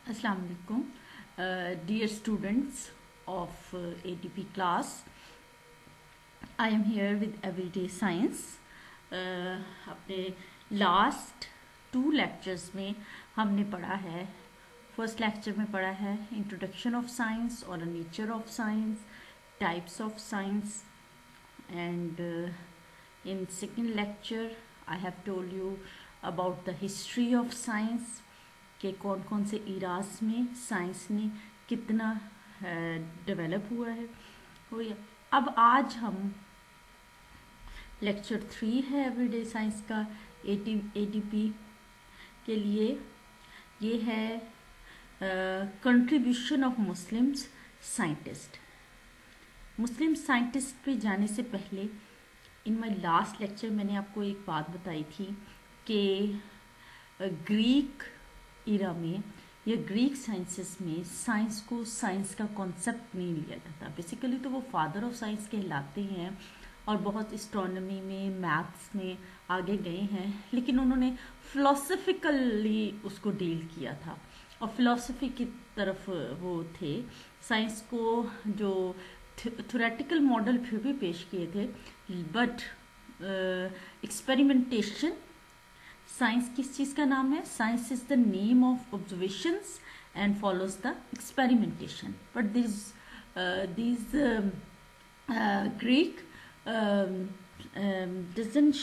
Assalamu alaikum, dear students of ATP class. I am here with Everyday Science. अपने last 2 lectures में हमने पढ़ा है, फर्स्ट लेक्चर में पढ़ा है इंट्रोडक्शन ऑफ साइंस और nature of science, types of science, and in second lecture I have told you about the history of science कि कौन कौन से इराज में साइंस ने कितना डेवलप हुआ है हो या। अब आज हम लेक्चर 3 है एवरीडे साइंस का एटीपी के लिए। ये है contribution of Muslims scientist. Muslim scientist पे जाने से पहले इन माई लास्ट लेक्चर मैंने आपको एक बात बताई थी कि ग्रीक इरा में या ग्रीक साइंसेस में साइंस को साइंस का कॉन्सेप्ट नहीं लिया जाता। बेसिकली तो वो फादर ऑफ साइंस कहलाते हैं और बहुत एस्ट्रोनॉमी में, मैथ्स में आगे गए हैं, लेकिन उन्होंने फिलोसफिकली उसको डील किया था और फिलोसफी की तरफ वो थे। साइंस को जो थ्योरेटिकल मॉडल फिर भी पेश किए थे, बट एक्सपेरिमेंटेशन, साइंस किस चीज़ का नाम है? Science is the name of observations and follows the experimentation, but these Greek didn't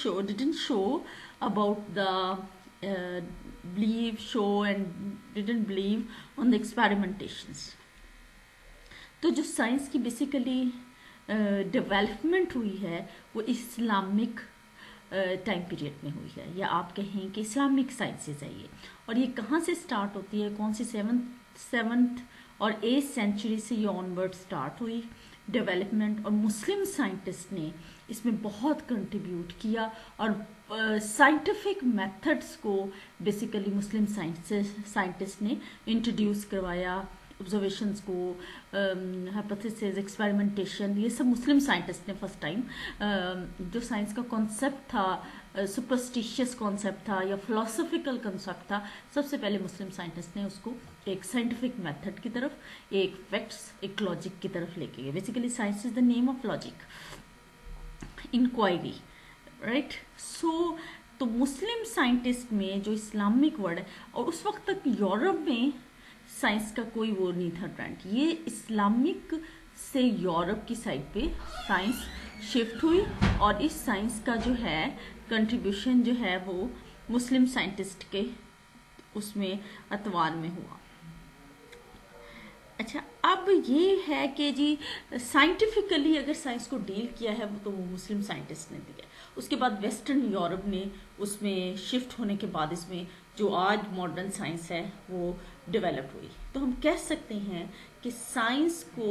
show about the didn't believe on the experimentations. तो जो साइंस की बेसिकली डेवलपमेंट हुई है वो इस्लामिक टाइम पीरियड में हुई है, या आप कहें कि इस्लामिक साइंसेज है ये। और ये कहाँ से स्टार्ट होती है? कौन सी सेवन्थ और 8th सेंचुरी से ये ऑनवर्ड स्टार्ट हुई डेवलपमेंट, और मुस्लिम साइंटिस्ट ने इसमें बहुत कंट्रीब्यूट किया और साइंटिफिक मेथड्स को बेसिकली मुस्लिम साइंटिस्ट ने इंट्रोड्यूस करवाया। ऑब्जर्वेशंस को, हाइपोथेसिस, एक्सपेरिमेंटेशन, ये सब मुस्लिम साइंटिस्ट ने फर्स्ट टाइम जो साइंस का कॉन्सेप्ट था, सुपरस्टिशियस कॉन्सेप्ट था या फिलोसफिकल कॉन्सेप्ट था, सबसे पहले मुस्लिम साइंटिस्ट ने उसको एक साइंटिफिक मेथड की तरफ, एक फैक्ट्स, एक लॉजिक की तरफ लेके गए। Basically science is the name of logic, inquiry, right. So तो मुस्लिम साइंटिस्ट में जो इस्लामिक वर्ड है, और उस वक्त तक यूरोप में साइंस का कोई वो नहीं था ट्रेंड, ये इस्लामिक से यूरोप की साइड पे साइंस शिफ्ट हुई और इस साइंस का जो है कंट्रीब्यूशन जो है वो मुस्लिम साइंटिस्ट के उसमें अतवार में हुआ। अच्छा, अब ये है कि जी साइंटिफिकली अगर साइंस को डील किया है वो तो वो मुस्लिम साइंटिस्ट ने दिया। उसके बाद वेस्टर्न यूरोप ने उसमें शिफ्ट होने के बाद इसमें जो आज मॉडर्न साइंस है वो डेवलप हुई। तो हम कह सकते हैं कि साइंस को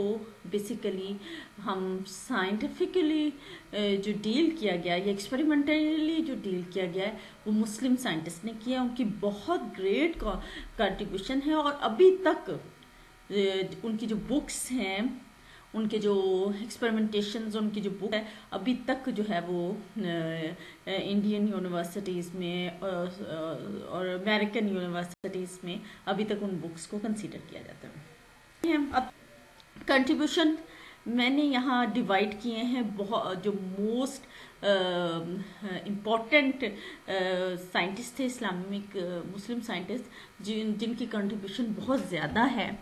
बेसिकली हम साइंटिफिकली जो डील किया गया या एक्सपेरिमेंटली जो डील किया गया है वो मुस्लिम साइंटिस्ट ने किया। उनकी बहुत ग्रेट कंट्रीब्यूशन है और अभी तक उनकी जो बुक्स हैं, उनके जो एक्सपेरिमेंटेशंस, उनकी जो बुक है अभी तक जो है वो इंडियन यूनिवर्सिटीज़ में और अमेरिकन यूनिवर्सिटीज़ में अभी तक उन बुक्स को कंसीडर किया जाता है। अब कंट्रीब्यूशन मैंने यहाँ डिवाइड किए हैं बहुत जो मोस्ट इम्पॉर्टेंट साइंटिस्ट थे इस्लामिक मुस्लिम साइंटिस्ट जिनकी कंट्रीब्यूशन बहुत ज़्यादा है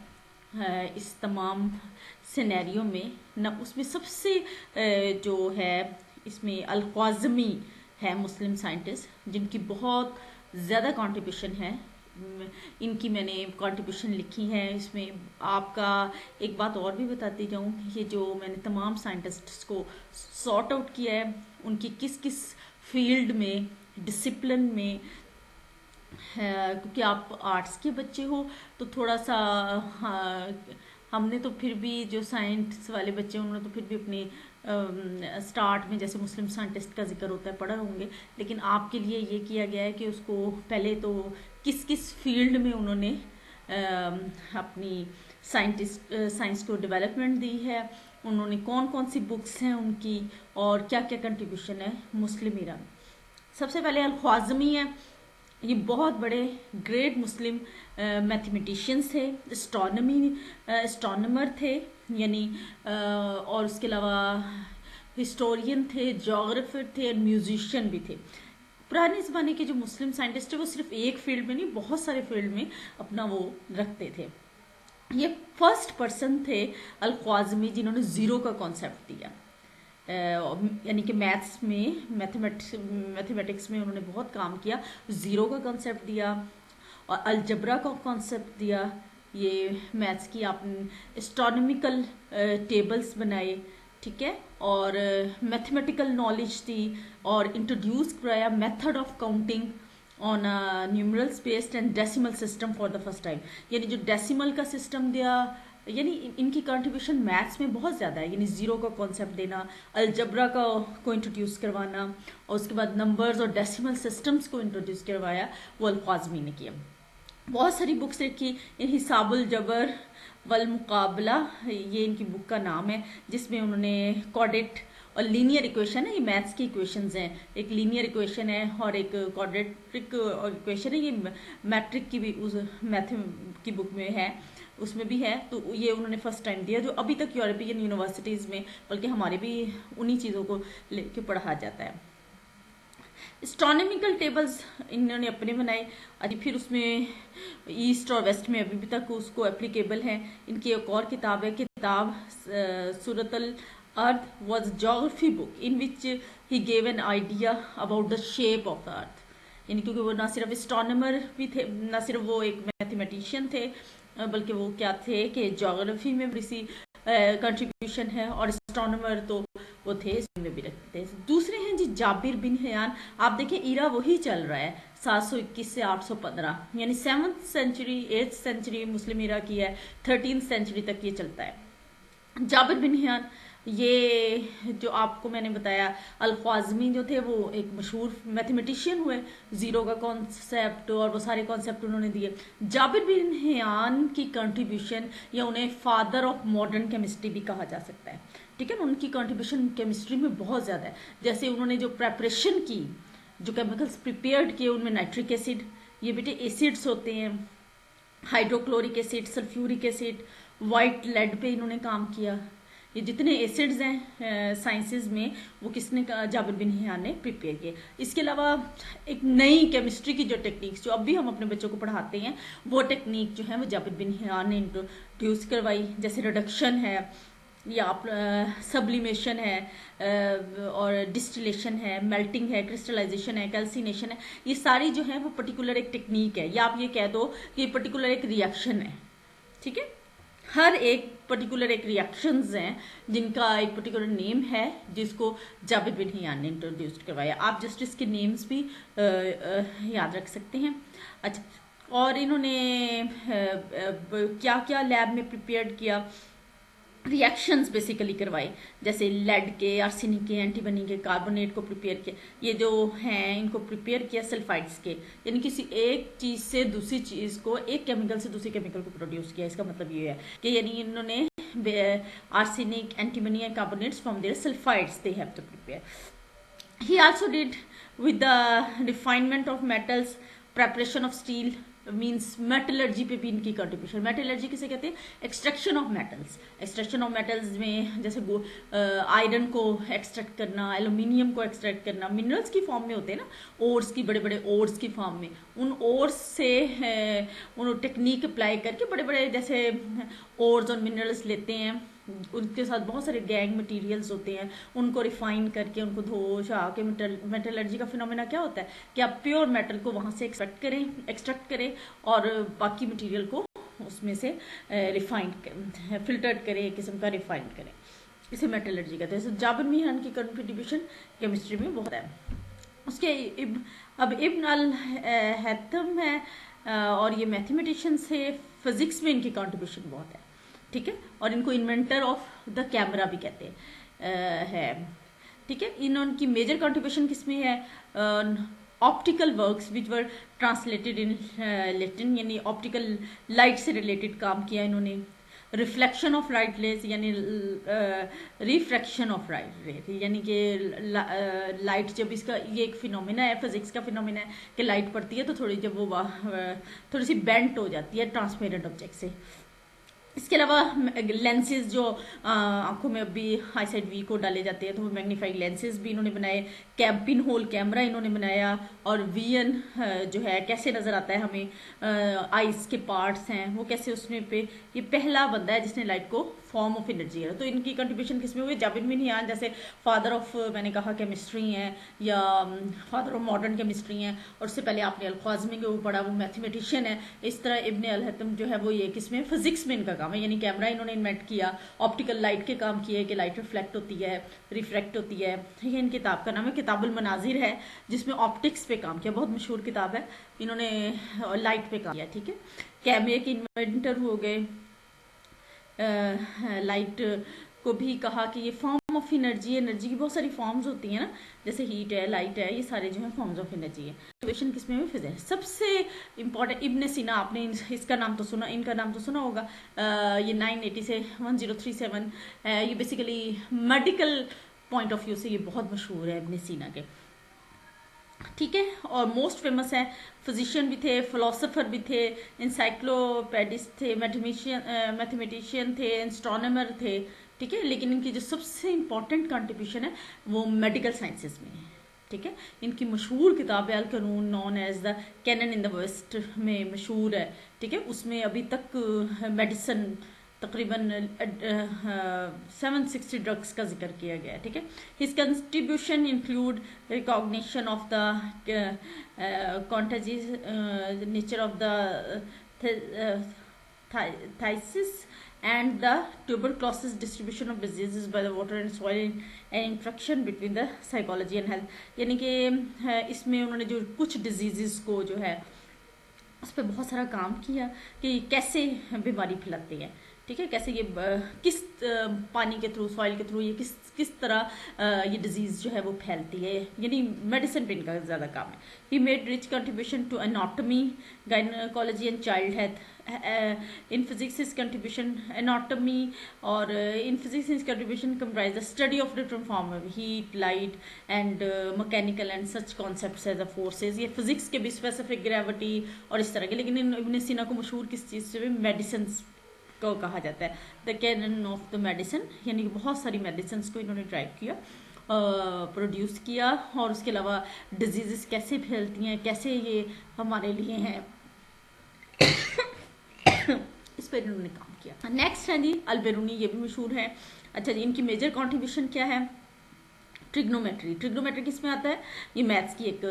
इस तमाम सिनेरियो में न। उसमें सबसे जो है इसमें अल-ख्वाज़मी है मुस्लिम साइंटिस्ट जिनकी बहुत ज़्यादा कंट्रीब्यूशन है। इनकी मैंने कंट्रीब्यूशन लिखी है। इसमें आपका एक बात और भी बताती जाऊँ, ये जो मैंने तमाम साइंटिस्ट्स को सॉर्ट आउट किया है उनकी किस किस फील्ड में, डिसिप्लिन में, क्योंकि आप आर्ट्स के बच्चे हो तो थोड़ा सा हमने तो फिर भी जो साइंस वाले बच्चे हैं उन्होंने तो फिर भी अपने स्टार्ट में जैसे मुस्लिम साइंटिस्ट का जिक्र होता है पढ़ा होंगे, लेकिन आपके लिए ये किया गया है कि उसको पहले तो किस किस फील्ड में उन्होंने अपनी साइंस को डेवलपमेंट दी है, उन्होंने कौन कौन सी बुक्स हैं उनकी और क्या क्या कंट्रीब्यूशन है मुस्लिम इरा में। सबसे पहले अल-ख्वाज़मी है। ये बहुत बड़े ग्रेट मुस्लिम मैथमेटिशियंस थे, एस्ट्रोनॉमर थे, यानी और उसके अलावा हिस्टोरियन थे, जोग्राफर थे और म्यूजिशियन भी थे। पुराने ज़माने के जो मुस्लिम साइंटिस्ट है वो सिर्फ एक फील्ड में नहीं, बहुत सारे फील्ड में अपना वो रखते थे। ये फर्स्ट पर्सन थे अल ख्वाज़मी जिन्होंने ज़ीरो का कॉन्सेप्ट दिया, यानी कि मैथ्स में, मैथमेटिक्स में उन्होंने बहुत काम किया। ज़ीरो का कॉन्सेप्ट दिया और अलजबरा का कॉन्सेप्ट दिया। ये मैथ्स की आपने एस्ट्रोनॉमिकल टेबल्स बनाए, ठीक है, और मैथमेटिकल नॉलेज दी और इंट्रोड्यूस कराया method of counting on numerals based and decimal system for the first time. यानी जो डेसिमल का सिस्टम दिया, यानी इनकी कंट्रीब्यूशन मैथ्स में बहुत ज़्यादा है। यानी ज़ीरो का कॉन्सेप्ट देना, अलजबरा को इंट्रोड्यूस करवाना और उसके बाद नंबर्स और डेसिमल सिस्टम्स को इंट्रोड्यूस करवाया, वो अल ख्वाज़मी ने किया। बहुत सारी बुक्स लिखी, हिसाबुल जबर वल मुकाबला, ये इनकी बुक का नाम है, जिसमें उन्होंने क्वाड्रेट और लीनियर इक्वेशन है, ये मैथ्स की इक्वेशंस हैं, एक लीनियर इक्वेशन है और एक क्वाड्रेटिक इक्वेशन है, ये मैट्रिक की भी उस मैथ की बुक में है, उसमें भी है। तो ये उन्होंने फर्स्ट टाइम दिया, जो अभी तक यूरोपियन यूनिवर्सिटीज़ में, बल्कि हमारे भी उन्हीं चीज़ों को लेके पढ़ा जाता है। एस्ट्रोनॉमिकल टेबल्स इन्होंने अपने बनाए, अभी फिर उसमें ईस्ट और वेस्ट में अभी भी तक उसको एप्लीकेबल है। इनकी एक और किताब है, किताब सूरतल अर्थ was geography book in which he gave an idea about the shape of the earth. यानी क्योंकि वो ना सिर्फ एस्ट्रोनॉमर भी थे, ना सिर्फ वो एक मैथमेटिशियन थे, बल्कि वो क्या थे कि जोग्राफी में भी सी कंट्रीब्यूशन है, और एस्ट्रोनॉमर तो वो थे, इसमें भी रखते थे। दूसरे हैं जी जाबिर बिन हयान। आप देखें इरा वही चल रहा है 721 से 815, यानी 7th सेंचुरी 8th सेंचुरी मुस्लिम इरा की है, 13th सेंचुरी तक ये चलता है। जाबिर बिन हयान, ये जो आपको मैंने बताया अल ख्वाज़मी जो थे वो एक मशहूर मैथमेटिशियन हुए, ज़ीरो का कॉन्सेप्ट और वो सारे कॉन्सेप्ट उन्होंने दिए। जाबिर बिन हयान की कंट्रीब्यूशन, या उन्हें फादर ऑफ मॉडर्न केमिस्ट्री भी कहा जा सकता है, ठीक है ना। उनकी कंट्रीब्यूशन केमिस्ट्री में बहुत ज़्यादा है। जैसे उन्होंने जो प्रेपरेशन की, जो केमिकल्स प्रिपेयर्ड किए, उनमें नाइट्रिक एसिड, ये बेटे एसिड्स होते हैं, hydrochloric acid, sulphuric acid, white lead पे इन्होंने काम किया। ये जितने एसिड्स हैं साइंसेज में, वो किसने, जाबिर बिन हयान ने प्रिपेयर किए। इसके अलावा एक नई केमिस्ट्री की जो टेक्निक्स जो अब भी हम अपने बच्चों को पढ़ाते हैं, वो टेक्निक जो है वो जाबिर बिन हयान ने इंट्रोड्यूस करवाई। जैसे रिडक्शन है, या सब्लिमेशन है, और डिस्टिलेशन है, मेल्टिंग है, क्रिस्टलाइजेशन है, कैल्सिनेशन है, ये सारी जो है वो पर्टिकुलर एक टेक्निक है, या आप ये कह दो कि ये पर्टिकुलर एक रिएक्शन है, ठीक है। हर एक पर्टिकुलर एक रिएक्शंस हैं जिनका एक पर्टिकुलर नेम है, जिसको जाबिर बिन हयान ने इंट्रोड्यूस करवाया। आप जस्ट इसके नेम्स भी याद रख सकते हैं। अच्छा, और इन्होंने क्या क्या लैब में प्रिपेयर किया, रिएक्शंस बेसिकली करवाए, जैसे लेड के, आर्सेनिक के, एंटीमनी के, कार्बोनेट को प्रिपेयर किया। ये जो हैं इनको प्रिपेयर किया सल्फाइड्स के, यानी किसी एक चीज़ से दूसरी चीज़ को, एक केमिकल से दूसरे केमिकल को प्रोड्यूस किया। इसका मतलब ये है कि यानी इन्होंने arsenic, antimony and carbonates from their sulphides they have to prepare. He also did with the refinement of metals, preparation of steel, means metallurgy पे भी इनकी कंट्रीब्यूशन। मेटलर्जी किसे कहते हैं, extraction of metals. Extraction of metals में जैसे iron को extract करना, एल्यूमिनियम को एक्सट्रैक्ट करना, मिनरल्स की फॉर्म में होते हैं ना, ओर्स की, बड़े बड़े ओर्स की फॉर्म में, उन ओर्स से उन टेक्निक अप्लाई करके बड़े बड़े जैसे ओर्स और मिनरल्स लेते हैं, उनके साथ बहुत सारे गैंग मटेरियल्स होते हैं, उनको रिफाइन करके उनको धो शा के, मेटलर्जी का फिनोमेना क्या होता है कि आप प्योर मेटल को वहाँ से एक्सट्रैक्ट करें और बाकी मटेरियल को उसमें से रिफाइंड, फिल्टर्ड करें, एक किस्म का रिफाइंड करें, इसे मेटलर्जी कहते हैं। जाबिर बिन हयान की कंट्रीब्यूशन केमिस्ट्री में बहुत है। उसके अब इब्न अल हैथम है, और ये मैथमेटिशियन से, फिजिक्स में इनकी कंट्रीब्यूशन बहुत है, ठीक है, और इनको इन्वेंटर ऑफ द कैमरा भी कहते हैं, ठीक है। इनकी मेजर कंट्रीब्यूशन किसमें है, optical works which were translated in Latin, यानी ऑप्टिकल लाइट से रिलेटेड काम किया इन्होंने। रिफ्लेक्शन ऑफ लाइट रेज यानी रिफ्रैक्शन ऑफ लाइट रेज, यानी कि लाइट जब इसका ये एक फिनोमिना है, फिजिक्स का फिनोमिना है कि लाइट पड़ती है तो थोड़ी जब वो थोड़ी सी बेंट हो जाती है ट्रांसपेरेंट ऑब्जेक्ट से। इसके अलावा लेंसेज जो आंखों में अभी आई साइड वीक को डाले जाते हैं तो वो मैग्नीफाइंग लेंसेज भी इन्होंने बनाए, पिन होल कैमरा इन्होंने बनाया, और विजन जो है कैसे नजर आता है हमें, आइस के पार्ट्स हैं वो कैसे उसमें पे, ये पहला बंदा है जिसने लाइट को फॉर्म ऑफ एनर्जी है। तो इनकी कंट्रीब्यूशन किसमें हुई, जाबिर मिनहाज जैसे फादर ऑफ मैंने कहा केमिस्ट्री हैं या फादर ऑफ मॉडर्न केमिस्ट्री हैं, और उससे पहले आपने अल-ख्वाज़मी को पढ़ा, वो मैथमेटिशियन है। इस तरह इब्न अल-हैतम जो है वो ये किसमें, फिजिक्स में इनका काम है, यानी कैमरा इन्होंने इन्वेंट किया, ऑप्टिकल लाइट के काम किए कि लाइट रिफ्लेक्ट होती है रिफ्रैक्ट होती है। ये इन किताब का नाम है किताबुल मनाजिर है, जिसमें ऑप्टिक्स पे काम किया, बहुत मशहूर किताब है, इन्होंने लाइट पे काम किया। ठीक है, कैमरे के इन्वेंटर हो गए, लाइट को भी कहा कि ये फॉर्म ऑफ एनर्जी, एनर्जी की बहुत सारी फॉर्म्स होती हैं ना, जैसे हीट है, लाइट है, ये सारे जो है फॉर्म्स ऑफ एनर्जी है। क्वेश्चन किसमें है, फिजिक्स। सबसे इंपॉर्टेंट इब्न सीना, आपने इसका नाम तो सुना, इनका नाम तो सुना होगा, ये 980 से 1037, ये basically medical point of view से ये बहुत मशहूर है इब्न सीना के। ठीक है, और मोस्ट फेमस है, फिजिशियन भी थे, फिलोसोफर भी थे, इंसाइक्लोपैडिस्ट थे, मैथमेटिशियन थे, एस्ट्रोनॉमर थे। ठीक है, लेकिन इनकी जो सबसे इंपॉर्टेंट कंट्रीब्यूशन है वो मेडिकल साइंसेज में है। ठीक है, इनकी मशहूर किताब है अल कानून, known as the Canon in the West में मशहूर है। ठीक है, उसमें अभी तक मेडिसिन तकरीबन 760 ड्रग्स का जिक्र किया गया है। ठीक है, his contribution include recognition of the contagious nature of the phthisis and the tuberculosis distribution of diseases by the water and soil and interaction between the psychology and health, यानी कि इसमें उन्होंने जो कुछ डिजीजेस को जो है उस पर बहुत सारा काम किया कि कैसे बीमारी फैलाती है। ठीक है, कैसे ये किस पानी के थ्रू, सॉइल के थ्रू ये किस तरह ये डिजीज जो है वो फैलती है, यानी मेडिसिन पे इनका ज़्यादा काम है। He made rich contribution to anatomy, gynaecology and child health. In physics his contribution anatomy, और in physics his contribution comprise the study of different form of heat, light and mechanical and such concepts as a forces. ये physics के भी specific gravity और इस तरह के, लेकिन इब्न सीना को मशहूर किस चीज़ से, मेडिसिन को कहा जाता है, the canon of the medicine, यानी कि बहुत सारी मेडिसिन को इन्होंने ट्राई किया, प्रोड्यूस किया, और उसके अलावा डिजीजेस कैसे फैलती हैं, कैसे ये हमारे लिए हैं इस पर इन्होंने काम किया। नेक्स्ट है जी अल-बिरूनी, ये भी मशहूर है। अच्छा जी, इनकी मेजर कॉन्ट्रीब्यूशन क्या है, ट्रिग्नोमेट्री। ट्रिग्नोमेट्री किस में आता है, ये मैथ्स की एक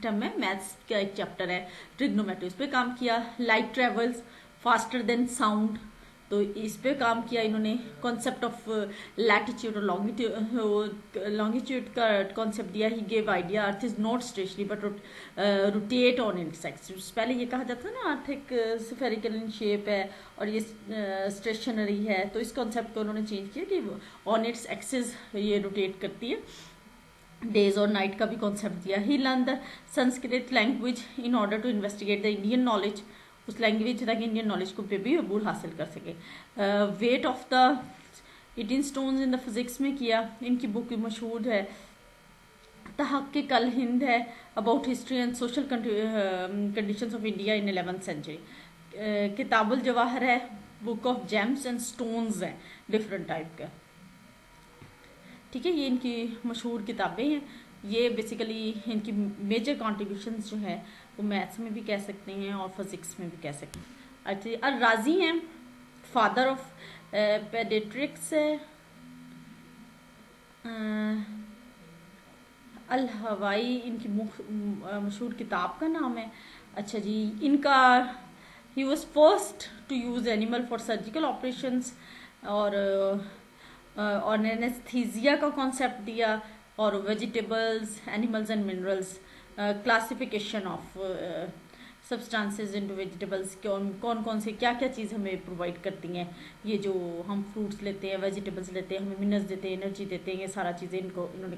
टर्म है, मैथ्स का एक चैप्टर है ट्रिग्नोमेट्री, उस पर काम किया। Light travels faster than sound, तो इस पे काम किया इन्होंने। कॉन्सेप्ट ऑफ लैटिट्यूड और लॉन्गिट्यूड का कॉन्सेप्ट दिया। He gave idea earth is not stationary but rotate on its axis. पहले ये कहा जाता था ना अर्थ एक स्फेरिकल इन शेप है और ये स्टेशनरी है, तो इस कॉन्सेप्ट को उन्होंने चेंज किया कि ऑन इट्स एक्सिस ये रोटेट करती है। डेज और नाइट का भी कॉन्सेप्ट दिया। He learn the Sanskrit language in order to investigate the Indian knowledge, उस लैंग्वेज ताकि इंडियन नॉलेज को पे भी अबूल हासिल कर सके। Weight of the 18 stones in the physics में किया। इनकी बुक मशहूर है तहक़्क़ुक़ अल हिंद है, about history and social conditions of India in 11th century. किताबुल जवाहर है, book of gems and stones है डिफरेंट टाइप का। ठीक है, ये इनकी मशहूर किताबें हैं। ये बेसिकली इनकी मेजर कॉन्ट्रीब्यूशंस जो है वो मैथ्स में भी कह सकते हैं और फिजिक्स में भी कह सकते हैं। अच्छा, अल राजी हैं, फादर ऑफ पेडियाट्रिक्स है। अल हवाई इनकी मशहूर किताब का नाम है। अच्छा जी, इनका ही was first to use animal for surgical operations, और एनेस्थीसिया का कॉन्सेप्ट दिया, और vegetables, animals and minerals, classification of substances into vegetables, कौन कौन से क्या क्या चीज़ हमें प्रोवाइड करती हैं, ये जो हम फ्रूट्स लेते हैं, वेजिटेबल्स लेते हैं, हमें मिनरल्स देते हैं, एनर्जी देते हैं, ये सारा चीज़ें इन्होंने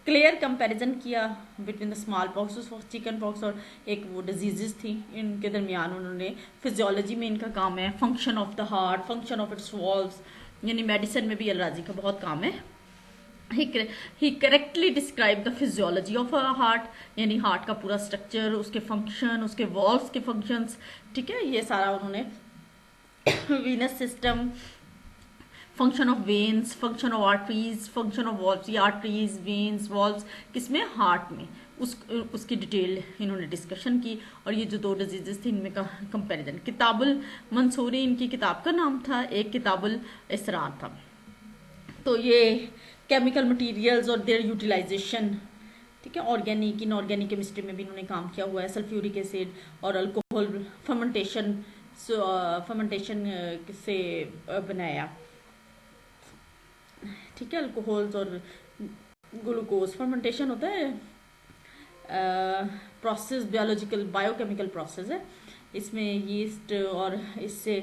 क्लियर कंपैरिजन किया बिटवीन द स्मॉल पॉक्स और चिकन पॉक्स और एक वो डिजीजेस थी, इनके दरमियान उन्होंने फिजियोलॉजी में इनका काम है, function of the heart, function of its valves, यानी मेडिसिन में भी अलराजी का बहुत काम है। He correctly describe the physiology of a heart, यानी हार्ट का पूरा स्ट्रक्चर, उसके फंक्शन, उसके वॉल्व्स के फंक्शंस, ठीक है, ये सारा उन्होंने venous system, function of veins, function of arteries, function of valves, ये आर्टरीज, वेन्स, वॉल्व्स किसमें, हार्ट में, उसकी डिटेल इन्होंने डिस्कशन की। और ये जो 2 डिजीजेस थी इनमें का कंपैरिजन, किताबुल मंसूरी इनकी किताब का नाम था, एक किताबुल इसरार था। तो ये केमिकल मटेरियल्स और देयर यूटिलाइजेशन, ठीक है, ऑर्गेनिक इनऑर्गेनिक केमिस्ट्री में भी इन्होंने काम किया हुआ है, सल्फ्यूरिक एसिड और अल्कोहल फर्मेंटेशन से बनाया, ठीक है, अल्कोहल्स और ग्लूकोज फर्मेंटेशन होता है, प्रोसेस बायोलॉजिकल बायोकेमिकल प्रोसेस है, इसमें यीस्ट और इससे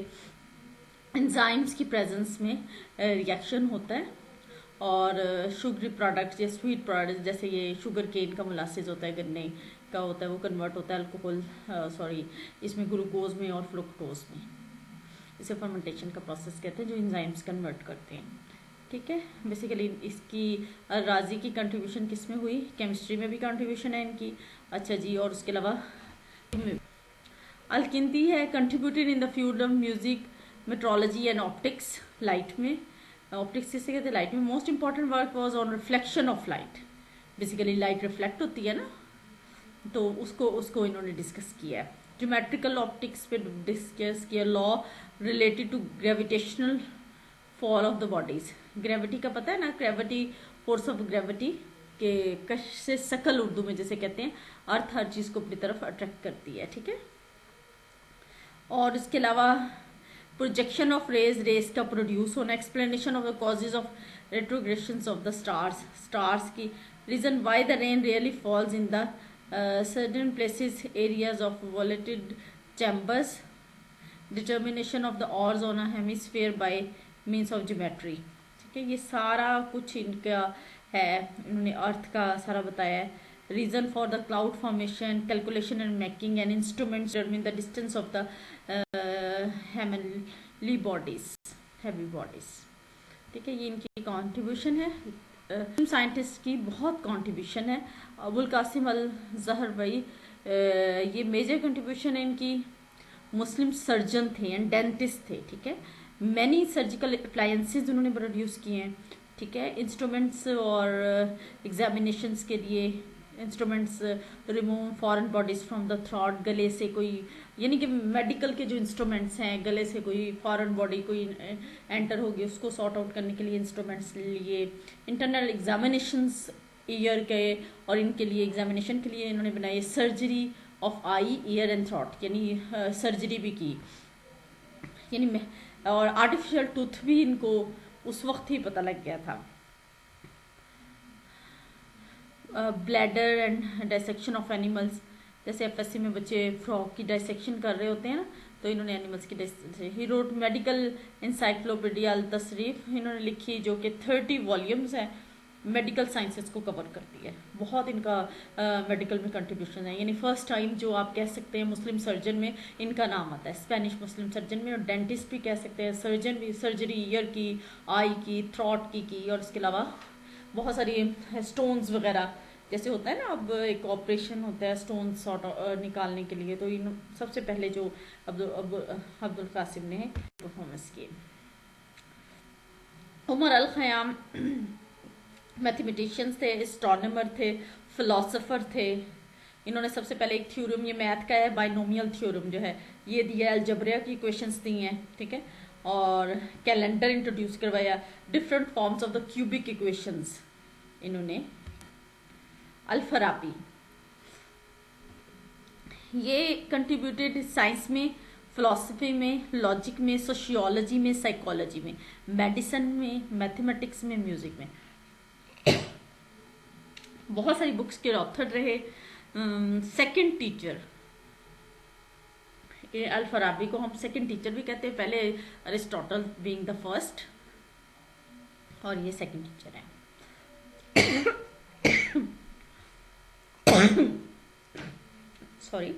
एंजाइम्स की प्रेजेंस में रिएक्शन होता है, और शुगरी प्रोडक्ट्स या स्वीट प्रोडक्ट्स जैसे ये शुगर केन का मोलासिस होता है, गन्ने का होता है, वो कन्वर्ट होता है अल्कोहल इसमें ग्लूकोज में और फ्रुक्टोज में, इसे फर्मेंटेशन का प्रोसेस कहते हैं जो एंजाइम्स कन्वर्ट करते हैं, ठीक है। बेसिकली इसकी राजी की कंट्रीब्यूशन किस में हुई, केमिस्ट्री में भी कंट्रीब्यूशन है इनकी, अच्छा जी, और उसके अलावा अलकिंदी है contributed in the field of music, metrology and optics, light में, ऑप्टिक्स किससे कहते हैं, लाइट में। Most important work was on reflection of light, basically light reflect होती है ना, तो उसको इन्होंने डिस्कस किया है। ज्योमेट्रिकल ऑप्टिक्स पे डिस्कस किया, law related to gravitational fall of the bodies, gravity का पता है ना, ग्रेविटी, फोर्स ऑफ ग्रेविटी के कश से सकल उर्दू में जैसे कहते हैं, अर्थ हर चीज को अपनी तरफ अट्रैक्ट करती है, ठीक है। और इसके अलावा प्रोजेक्शन ऑफ रेस का प्रोड्यूस होना, explanation of the causes of retrogression of the stars की, reason why the rain really falls in the certain places, areas of vaulted chambers, determination of the hours on a hemisphere by means of geometry, ठीक है, ये सारा कुछ इनका है, इन्होंने अर्थ का सारा बताया है। Reason for the cloud formation, calculation and making and instruments determine the distance of the heavenly bodies, heavy bodies, ठीक है, ये इनकी कंट्रीब्यूशन है। साइंटिस्ट की बहुत कंट्रीब्यूशन है। अबुल कासिम अल जहर भाई, ये मेजर कंट्रीब्यूशन है इनकी, मुस्लिम सर्जन थे एंड डेंटिस्ट थे, ठीक है, मैनी सर्जिकल अप्लायंसेज उन्होंने प्रोड्यूस किए हैं, ठीक है, इंस्ट्रूमेंट्स और एग्जामिनेशंस के लिए, instruments remove foreign bodies from the throat, गले से कोई, यानी कि मेडिकल के जो इंस्ट्रूमेंट्स हैं, गले से कोई फॉरेन बॉडी कोई एंटर होगी उसको सॉर्ट आउट करने के लिए इंस्ट्रूमेंट्स लिए, इंटरनल एग्जामिनेशंस ईयर के और इनके लिए एग्जामिनेशन के लिए इन्होंने बनाए, surgery of eye ear and throat, यानी सर्जरी भी की, यानी और आर्टिफिशियल टूथ भी इनको उस वक्त ही पता लग गया था। Bladder and dissection of animals, जैसे एफएससी में बच्चे फ्रॉग की डाइसेक्शन कर रहे होते हैं ना, तो इन्होंने एनिमल्स की ही रोट मेडिकल इंसाइक्लोपीडिया अल तसरीफ इन्होंने लिखी, जो कि 30 वॉल्यूम्स है, मेडिकल साइंसेस को कवर करती है, बहुत इनका मेडिकल में कंट्रीब्यूशन है, यानी फर्स्ट टाइम जो आप कह सकते हैं मुस्लिम सर्जन में इनका नाम आता है, स्पेनिश मुस्लिम सर्जन में, और डेंटिस्ट भी कह सकते हैं, सर्जन भी, सर्जरी ईयर की, आई की, थ्रॉट की, और इसके अलावा बहुत सारी स्टोन्स वगैरह जैसे होता है ना, अब एक ऑपरेशन होता है स्टोन सॉर्ट निकालने के लिए, तो इन सबसे पहले जो अब्दुल कासिम ने परफॉर्मेंस की। उमर अल खयाम मैथमेटिशियंस थे, एस्ट्रोनॉमर थे, फिलोसोफर थे, इन्होंने सबसे पहले एक थ्योरम, ये मैथ का है, बाइनोमियल थ्योरम जो है ये दिया, अलजबरिया की इक्वेशंस दी हैं, ठीक है, और कैलेंडर इंट्रोड्यूस करवाया, different forms of the cubic equations इन्होंने। अल-फराबी ये कंट्रीब्यूटेड साइंस में, फिलोसफी में, लॉजिक में, सोशियोलॉजी में, साइकोलॉजी में, मेडिसिन में, मैथमेटिक्स में, म्यूजिक में, बहुत सारी बुक्स के ऑथर रहे। सेकंड टीचर, अल फराबी को हम सेकंड टीचर भी कहते हैं, पहले अरिस्टोटल बीइंग द फर्स्ट और ये सेकंड टीचर है। sorry,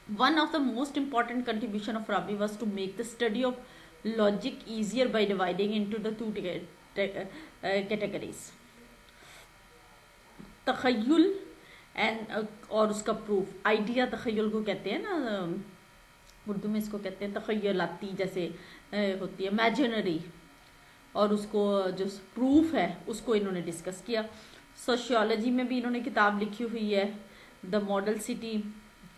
one of the most important contribution of Rabi was to make the study of logic easier by dividing into the two categories, तखय्युल and और उसका प्रूफ। आइडिया तखय्युल को कहते हैं ना, उर्दू में इसको कहते हैं तखय्युलाती, जैसे होती है इमेजिनरी, और उसको जो प्रूफ है उसको इन्होंने डिस्कस किया। सोशियोलॉजी में भी इन्होंने किताब लिखी हुई है, the model city,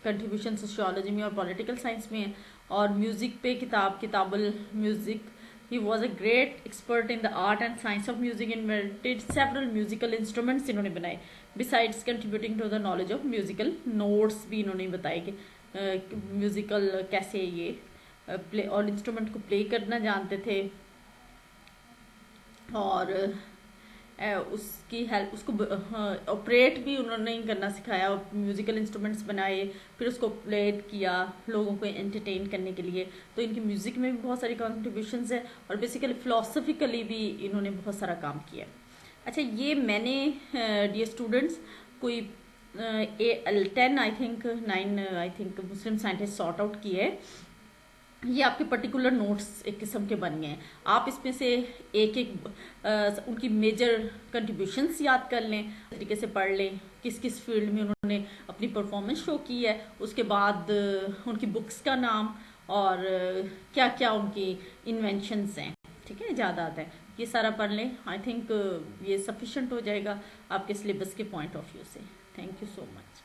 contribution sociology में और पॉलिटिकल साइंस में है। और म्यूज़िक पे किताबुल music, he was a great expert in the art and science of music, invented several musical instruments इन्होंने बनाए, besides contributing to the knowledge of musical notes भी इन्होंने बताए कि म्यूजिकल कैसे ये प्ले और इंस्ट्रूमेंट को प्ले करना जानते थे, और उसकी हेल्प, उसको ऑपरेट भी उन्होंने करना सिखाया, म्यूजिकल इंस्ट्रूमेंट्स बनाए, फिर उसको प्लेट किया लोगों को एंटरटेन करने के लिए। तो इनकी म्यूजिक में भी बहुत सारी कॉन्ट्रीब्यूशंस है, और बेसिकली फिलोसफिकली भी इन्होंने बहुत सारा काम किया। अच्छा, ये मैंने डियर स्टूडेंट्स कोई 10 I think 9 I think Muslim scientist sort out किए है। ये आपके पर्टिकुलर नोट्स एक किस्म के बन गए हैं। आप इसमें से एक एक उनकी मेजर कंट्रीब्यूशंस याद कर लें, तरीके से पढ़ लें किस किस फील्ड में उन्होंने अपनी परफॉर्मेंस शो की है, उसके बाद उनकी बुक्स का नाम और क्या क्या उनकी इन्वेंशंस हैं, ठीक है, ज़्यादा आता है, ये सारा पढ़ लें। आई थिंक ये सफिशेंट हो जाएगा आपके सिलेबस के पॉइंट ऑफ व्यू से। Thank you so much.